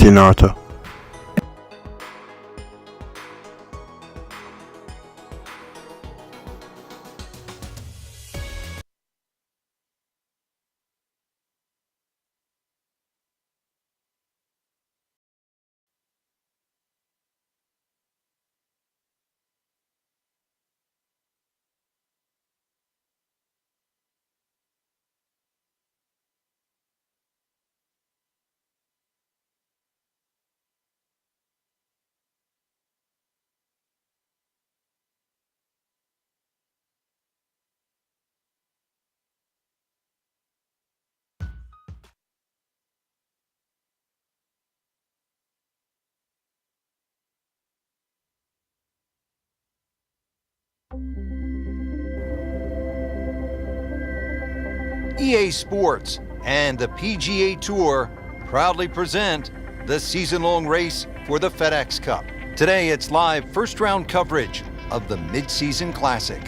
Sinatra. EA Sports and the PGA Tour proudly present the season-long race for the FedEx Cup. Today, it's live first-round coverage of the Mid-Season Classic.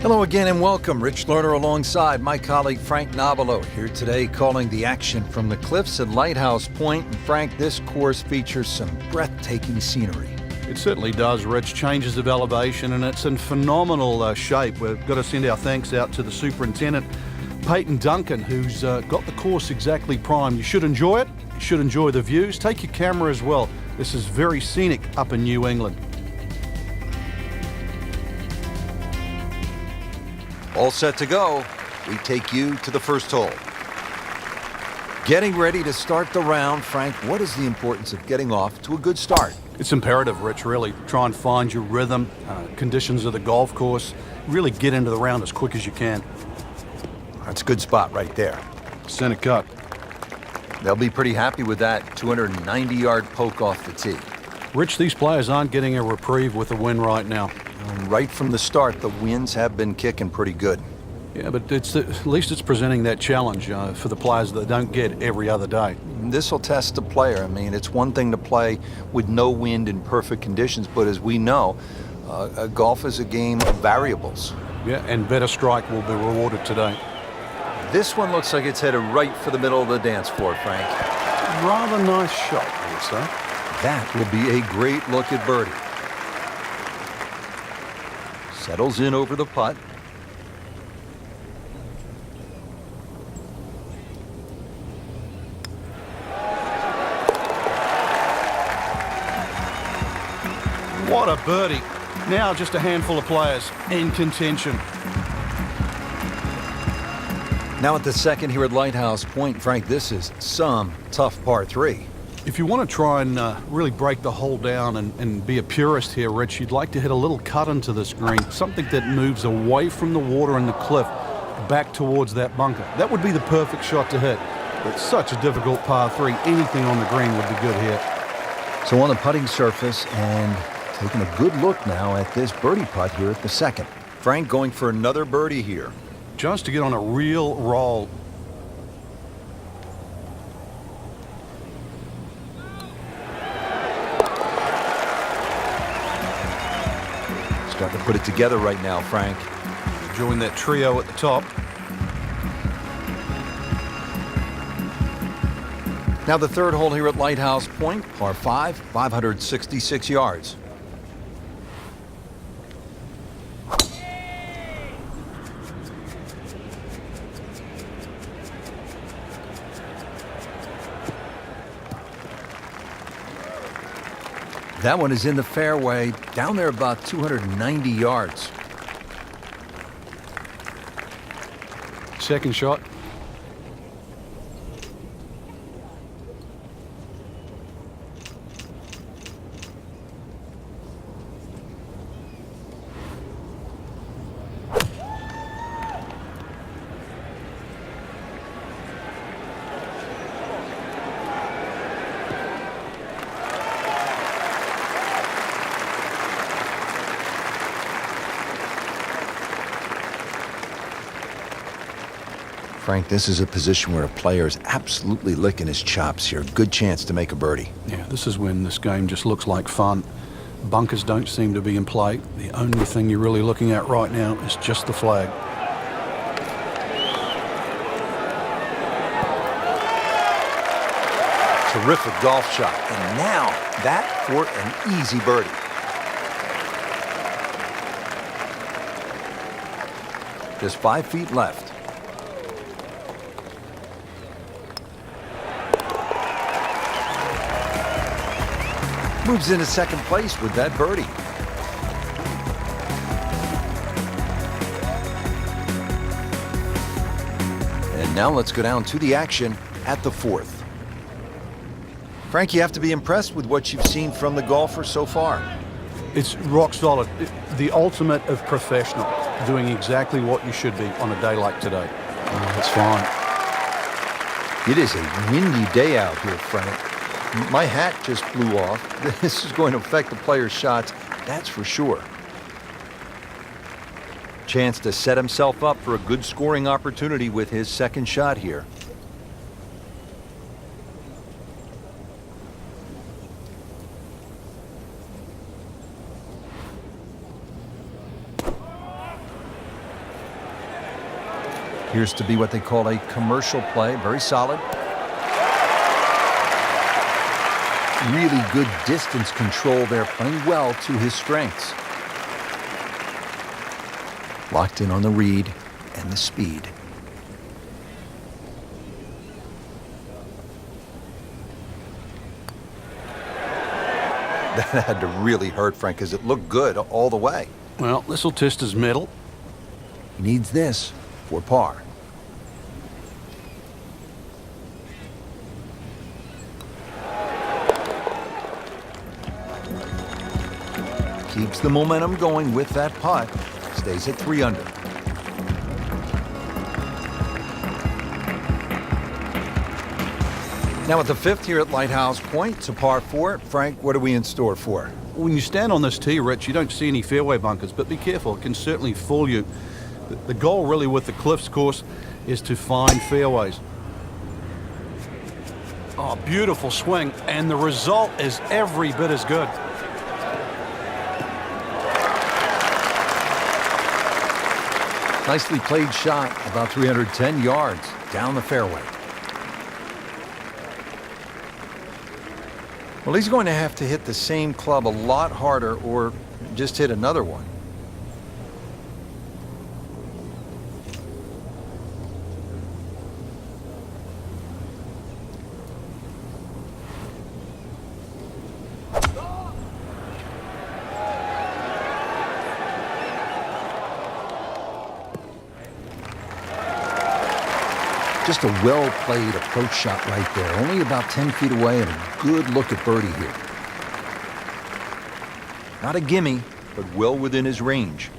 Hello again and welcome. Rich Lerner alongside my colleague Frank Nobilo here today calling the action from the cliffs at Lighthouse Point. And Frank, this course features some breathtaking scenery. It certainly does, Rich. Changes of elevation, and it's in phenomenal shape. We've got to send our thanks out to the superintendent, Peyton Duncan, who's got the course exactly primed. You should enjoy it. You should enjoy the views. Take your camera as well. This is very scenic up in New England. All set to go. We take you to the first hole. Getting ready to start the round, Frank, what is the importance of getting off to a good start? It's imperative, Rich, really. Try and find your rhythm, conditions of the golf course. Really get into the round as quick as you can. That's a good spot right there. Center cut. They'll be pretty happy with that 290-yard poke off the tee. Rich, these players aren't getting a reprieve with the win right now. Right from the start, the winds have been kicking pretty good. Yeah, but at least it's presenting that challenge for the players that don't get every other day. This will test the player. I mean, it's one thing to play with no wind in perfect conditions, but as we know, golf is a game of variables. Yeah, and better strike will be rewarded today. This one looks like it's headed right for the middle of the dance floor, Frank. Rather nice shot, I would say. That will be a great look at birdie. Settles in over the putt. What a birdie. Now just a handful of players in contention. Now at the second here at Lighthouse Point, Frank, this is some tough par three. If you want to try and really break the hole down and be a purist here, Rich, you'd like to hit a little cut into this green, something that moves away from the water and the cliff back towards that bunker. That would be the perfect shot to hit. But it's such a difficult par three. Anything on the green would be good here. So on the putting surface and taking a good look now at this birdie putt here at the second. Frank going for another birdie here. Just to get on a real roll. He's got to put it together right now, Frank. Enjoying that trio at the top. Now the third hole here at Lighthouse Point, par 5, 566 yards. That one is in the fairway, down there about 290 yards. Second shot. Frank, this is a position where a player is absolutely licking his chops here. Good chance to make a birdie. Yeah, this is when this game just looks like fun. Bunkers don't seem to be in play. The only thing you're really looking at right now is just the flag. Terrific golf shot. And now that for an easy birdie. Just 5 feet left. Moves into second place with that birdie. And now let's go down to the action at the 4th. Frank, you have to be impressed with what you've seen from the golfer so far. It's rock solid. The ultimate of professional, doing exactly what you should be on a day like today. It's fine. It is a windy day out here, Frank. My hat just blew off. This is going to affect the player's shots, that's for sure. Chance to set himself up for a good scoring opportunity with his second shot here. Appears to be what they call a commercial play. Very solid. Really good distance control there, playing well to his strengths. Locked in on the read and the speed. That had to really hurt Frank because it looked good all the way. Well, this will test his mettle. He needs this for par. Keeps the momentum going with that putt. Stays at 3 under. Now at the 5th here at Lighthouse Point, it's a par 4. Frank, what are we in store for? When you stand on this tee, Rich, you don't see any fairway bunkers, but be careful. It can certainly fool you. The goal really with the Cliffs course is to find fairways. Oh, beautiful swing, and the result is every bit as good. Nicely played shot, about 310 yards down the fairway. Well, he's going to have to hit the same club a lot harder or just hit another one. Just a well-played approach shot right there. Only about 10 feet away and a good look at birdie here. Not a gimme, but well within his range.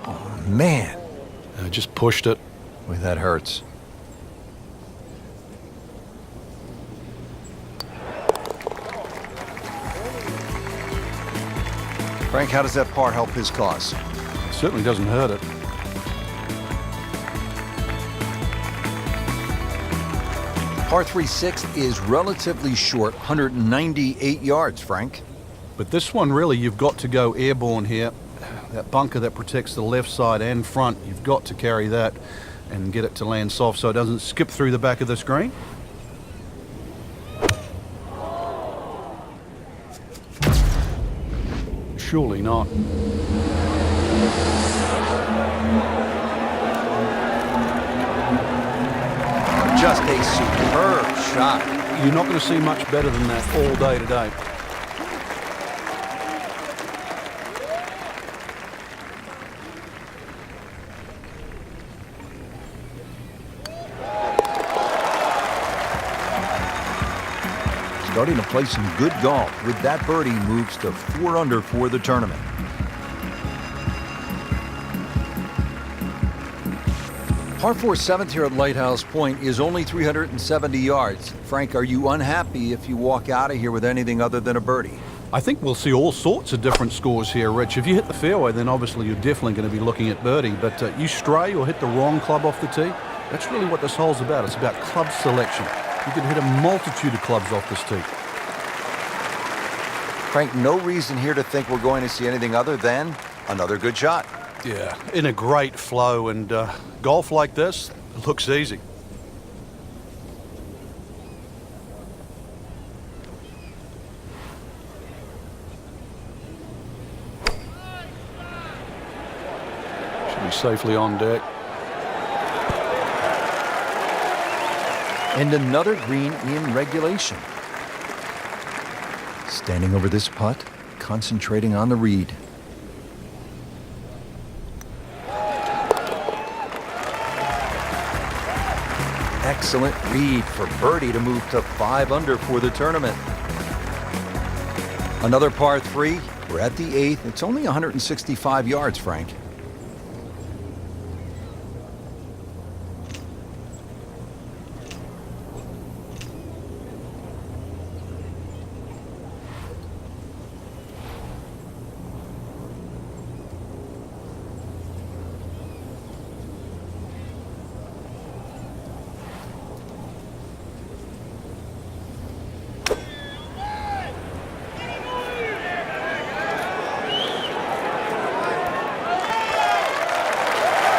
Oh, man. I just pushed it. Boy, that hurts. Frank, how does that par help his cause? It certainly doesn't hurt it. Par 3/6 is relatively short, 198 yards, Frank. But this one, really, you've got to go airborne here. That bunker that protects the left side and front, you've got to carry that and get it to land soft so it doesn't skip through the back of the screen. Surely not. Just a superb shot. You're not going to see much better than that all day today. Starting to play some good golf. With that birdie, moves to 4 under for the tournament. Par 4 7th here at Lighthouse Point is only 370 yards. Frank, are you unhappy if you walk out of here with anything other than a birdie? I think we'll see all sorts of different scores here, Rich. If you hit the fairway, then obviously you're definitely going to be looking at birdie. But you stray or hit the wrong club off the tee, that's really what this hole's about. It's about club selection. You can hit a multitude of clubs off this tee. Frank, no reason here to think we're going to see anything other than another good shot. Yeah, in a great flow, and golf like this looks easy. Should be safely on deck. And another green in regulation. Standing over this putt, concentrating on the read. Excellent read for birdie to move to 5 under for the tournament. Another par 3. We're at the 8th. It's only 165 yards, Frank.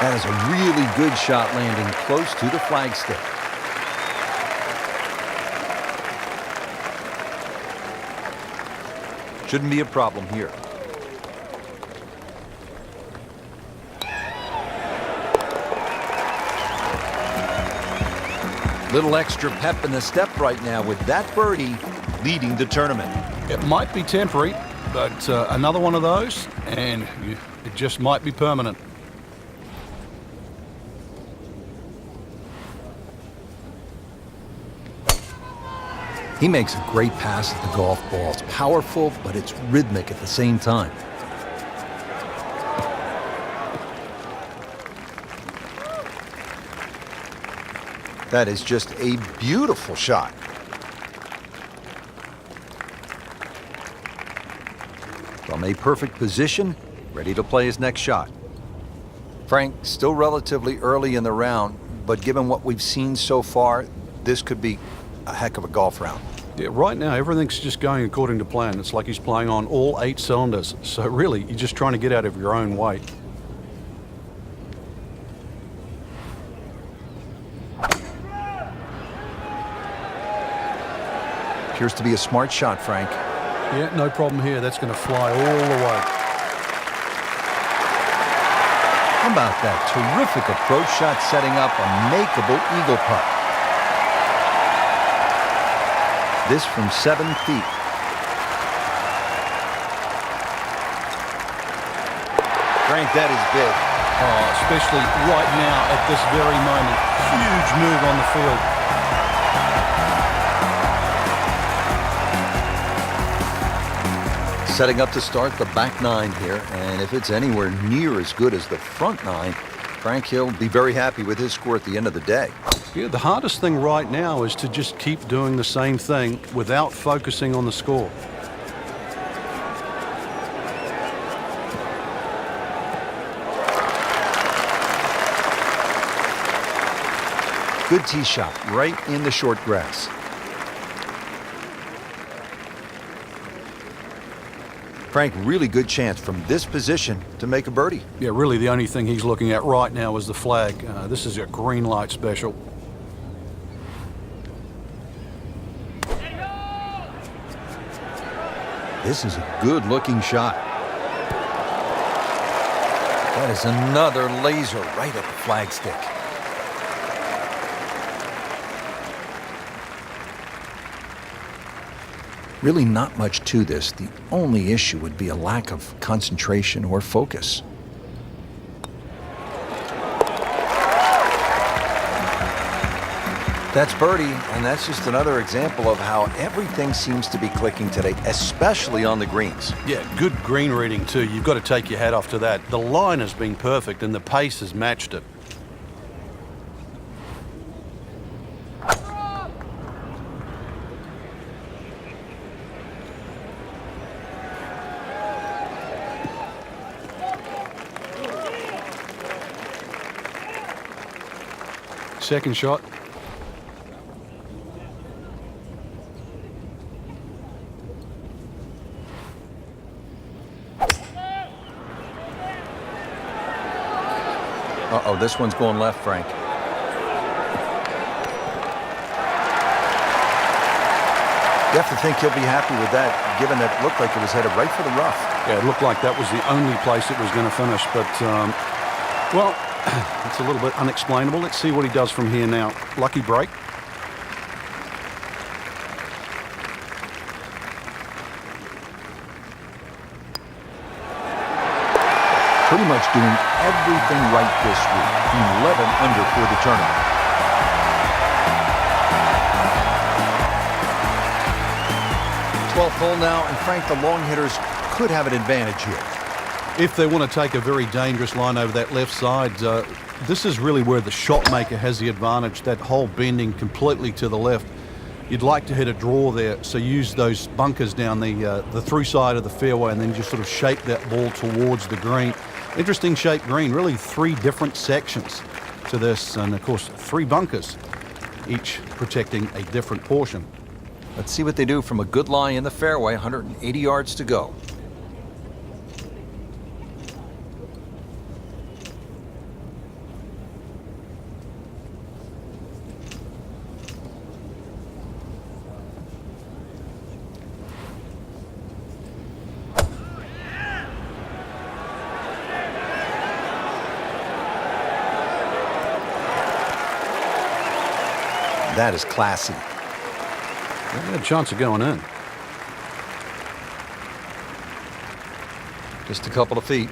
That is a really good shot landing close to the flagstick. Shouldn't be a problem here. Little extra pep in the step right now with that birdie leading the tournament. It might be temporary, but another one of those, and it just might be permanent. He makes a great pass at the golf ball. It's powerful, but it's rhythmic at the same time. That is just a beautiful shot. From a perfect position, ready to play his next shot. Frank, still relatively early in the round, but given what we've seen so far, this could be a heck of a golf round. Yeah, right now everything's just going according to plan. It's like he's playing on all 8 cylinders. So really, you're just trying to get out of your own way. Appears to be a smart shot, Frank. Yeah, no problem here. That's going to fly all the way. How about that terrific approach shot setting up a makeable eagle putt? This from 7 feet. Frank, that is big. Oh, especially right now at this very moment. Huge move on the field. Setting up to start the back 9 here, and if it's anywhere near as good as the front 9, Frank Hill be very happy with his score at the end of the day. Yeah, the hardest thing right now is to just keep doing the same thing without focusing on the score. Good tee shot right in the short grass. Frank, really good chance from this position to make a birdie. Yeah, really the only thing he's looking at right now is the flag. This is a green light special. This is a good-looking shot. That is another laser right at the flagstick. Really not much to this. The only issue would be a lack of concentration or focus. That's birdie, and that's just another example of how everything seems to be clicking today, especially on the greens. Yeah, good green reading too. You've got to take your hat off to that. The line has been perfect and the pace has matched it. Second shot. Uh-oh, this one's going left, Frank. You have to think he'll be happy with that, given that it looked like it was headed right for the rough. Yeah, it looked like that was the only place it was going to finish. But, well, it's a little bit unexplainable. Let's see what he does from here now. Lucky break. Pretty much doing everything right this week. 11 under for the tournament. 12th hole now, and Frank, the long hitters could have an advantage here. If they want to take a very dangerous line over that left side, this is really where the shot maker has the advantage. That hole bending completely to the left. You'd like to hit a draw there, so use those bunkers down the through side of the fairway and then just sort of shape that ball towards the green. Interesting shaped green, really 3 different sections to this, and of course 3 bunkers, each protecting a different portion. Let's see what they do from a good lie in the fairway, 180 yards to go. That is classy. They had a chance of going in. Just a couple of feet.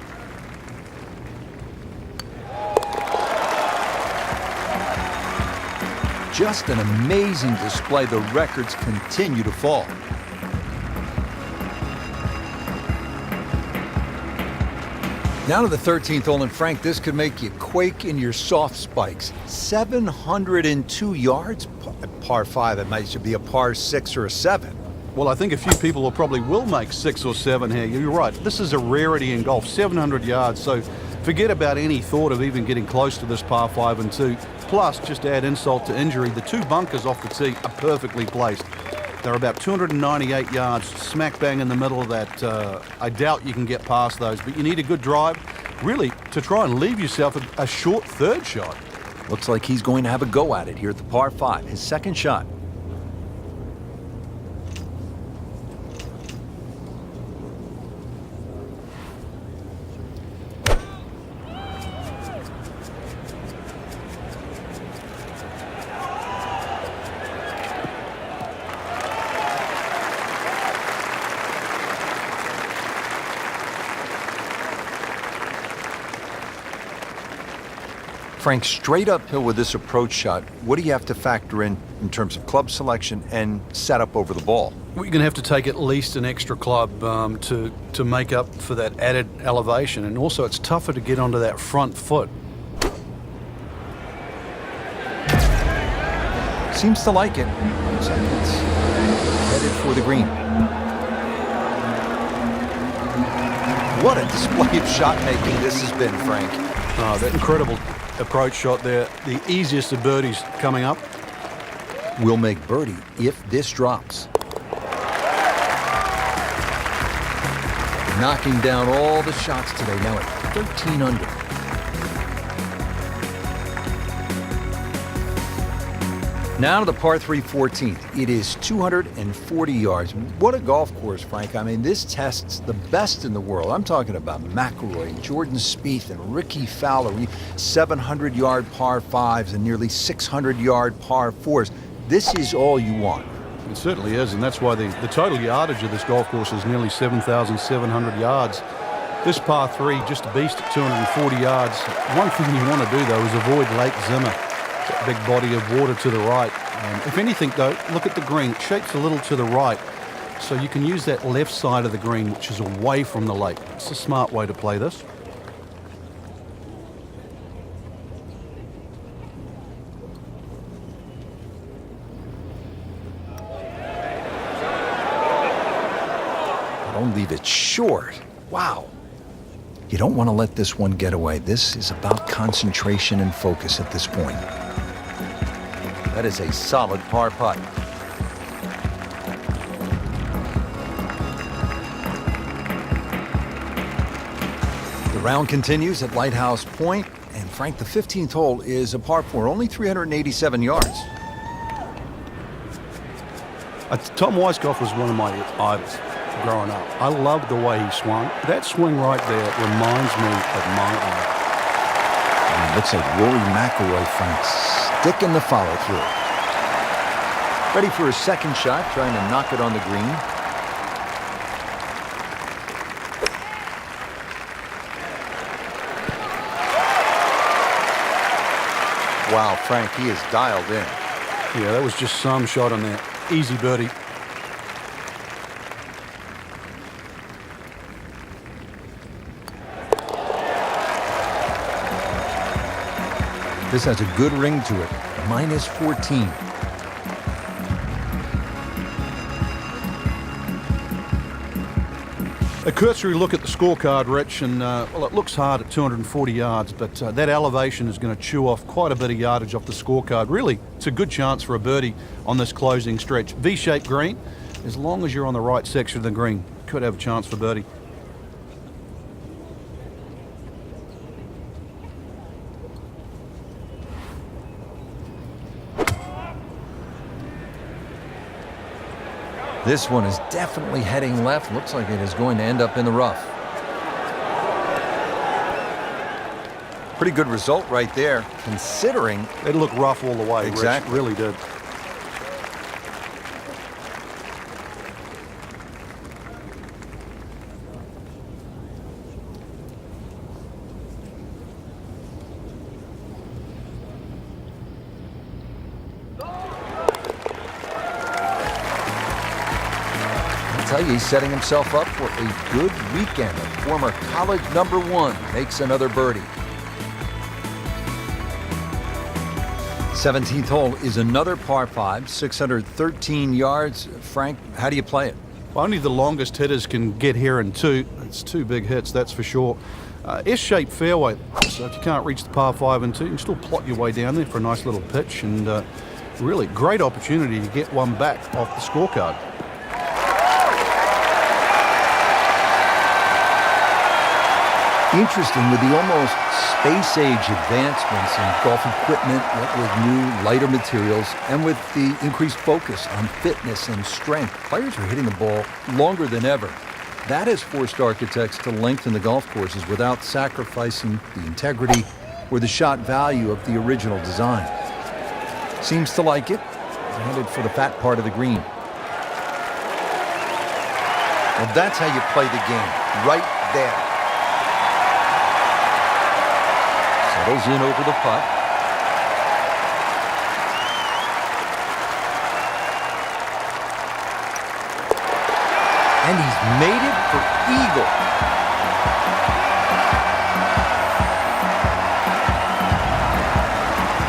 Just an amazing display. The records continue to fall. Now to the 13th hole, and Frank, this could make you quake in your soft spikes. 702 yards, par 5. It might be a par 6 or a 7. Well, I think a few people will make 6 or 7 here. You're right. This is a rarity in golf, 700 yards. So forget about any thought of even getting close to this par 5 and 2. Plus, just to add insult to injury, the 2 bunkers off the tee are perfectly placed. They're about 298 yards, smack bang in the middle of that. I doubt you can get past those, but you need a good drive, really, to try and leave yourself a short third shot. Looks like he's going to have a go at it here at the par 5, his second shot. Frank, straight uphill with this approach shot, what do you have to factor in terms of club selection and setup over the ball? Well, you're going to have to take at least an extra club to make up for that added elevation, and also it's tougher to get onto that front foot. Seems to like it. Seconds. Headed for the green. What a display of shot making this has been, Frank. That incredible approach shot there, the easiest of birdies coming up. Will make birdie if this drops. Knocking down all the shots today, now at 13 under. Now to the par 3 14th. It is 240 yards. What a golf course, Frank. I mean, this tests the best in the world. I'm talking about McIlroy, Jordan Spieth, and Ricky Fowler. 700-yard par 5s and nearly 600-yard par 4s. This is all you want. It certainly is, and that's why the total yardage of this golf course is nearly 7,700 yards. This par 3, just a beast at 240 yards. One thing you want to do, though, is avoid Lake Zimmer. Big body of water to the right. If anything, though, look at the green. It shapes a little to the right, so you can use that left side of the green, which is away from the lake. It's a smart way to play this. Don't leave it short. Wow. You don't want to let this one get away. This is about concentration and focus at this point. That is a solid par putt. The round continues at Lighthouse Point, And Frank, the 15th hole is a par 4, only 387 yards. Tom Weiskopf was one of my idols growing up. I loved the way he swung. That swing right there reminds me of my idol. And it looks like Rory McIlroy, Frank, sticking the follow through. Ready for his second shot, trying to knock it on the green. Wow, Frank, he is dialed in. Yeah, that was just some shot on there. Easy birdie. This has a good ring to it. Minus 14. A cursory look at the scorecard, Rich, and well, it looks hard at 240 yards, but that elevation is going to chew off quite a bit of yardage off the scorecard. Really, it's a good chance for a birdie on this closing stretch. V-shaped green, as long as you're on the right section of the green, could have a chance for birdie. This one is definitely heading left. Looks like it is going to end up in the rough. Pretty good result right there, considering It looked rough all the way, Exactly. Rich. It really did. I tell you, he's setting himself up for a good weekend. A former college #1 makes another birdie. 17th hole is another par 5, 613 yards. Frank, how do you play it? Only the longest hitters can get here in two. It's two big hits, that's for sure. S-shaped fairway, so if you can't reach the par 5 and 2, you can still plot your way down there for a nice little pitch, and really great opportunity to get one back off the scorecard. Interesting, with the almost space-age advancements in golf equipment, with new, lighter materials, and with the increased focus on fitness and strength, players are hitting the ball longer than ever. That has forced architects to lengthen the golf courses without sacrificing the integrity or the shot value of the original design. Seems to like it. Headed for the fat part of the green. Well, that's how you play the game, right there. Settles in over the putt. And he's made it for eagle.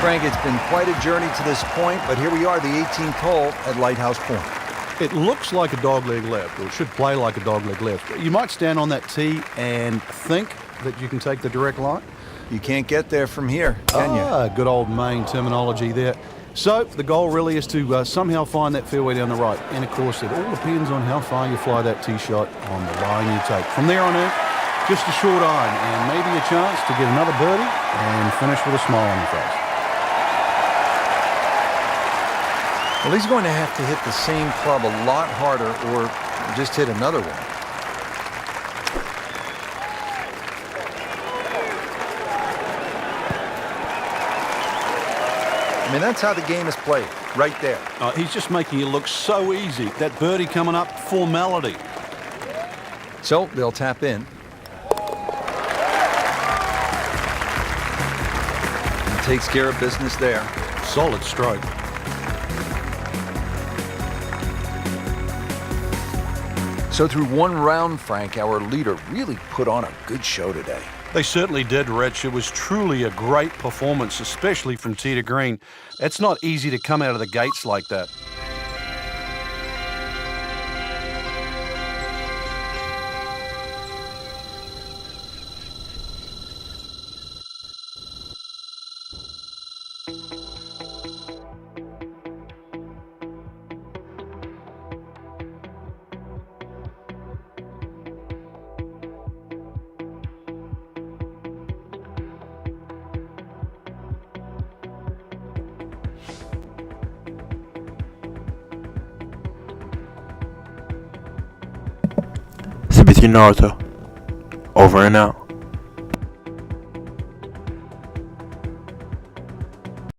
Frank, it's been quite a journey to this point, but here we are, the 18th hole at Lighthouse Point. It looks like a dogleg left, or it should play like a dogleg left. You might stand on that tee and think that you can take the direct line. You can't get there from here, can you? Good old Maine terminology there. So the goal really is to somehow find that fairway down the right. And of course, it all depends on how far you fly that tee shot on the line you take. From there on out, just a short iron and maybe a chance to get another birdie and finish with a smile on your face. Well, he's going to have to hit the same club a lot harder or just hit another one. I mean, that's how the game is played, right there. He's just making it look so easy. That birdie coming up, formality. So they'll tap in. He takes care of business there. Solid stroke. So through one round, Frank, our leader really put on a good show today. They certainly did, Rich. It was truly a great performance, especially from tee to green. It's not easy to come out of the gates like that. Matthew Naruto. Over and out.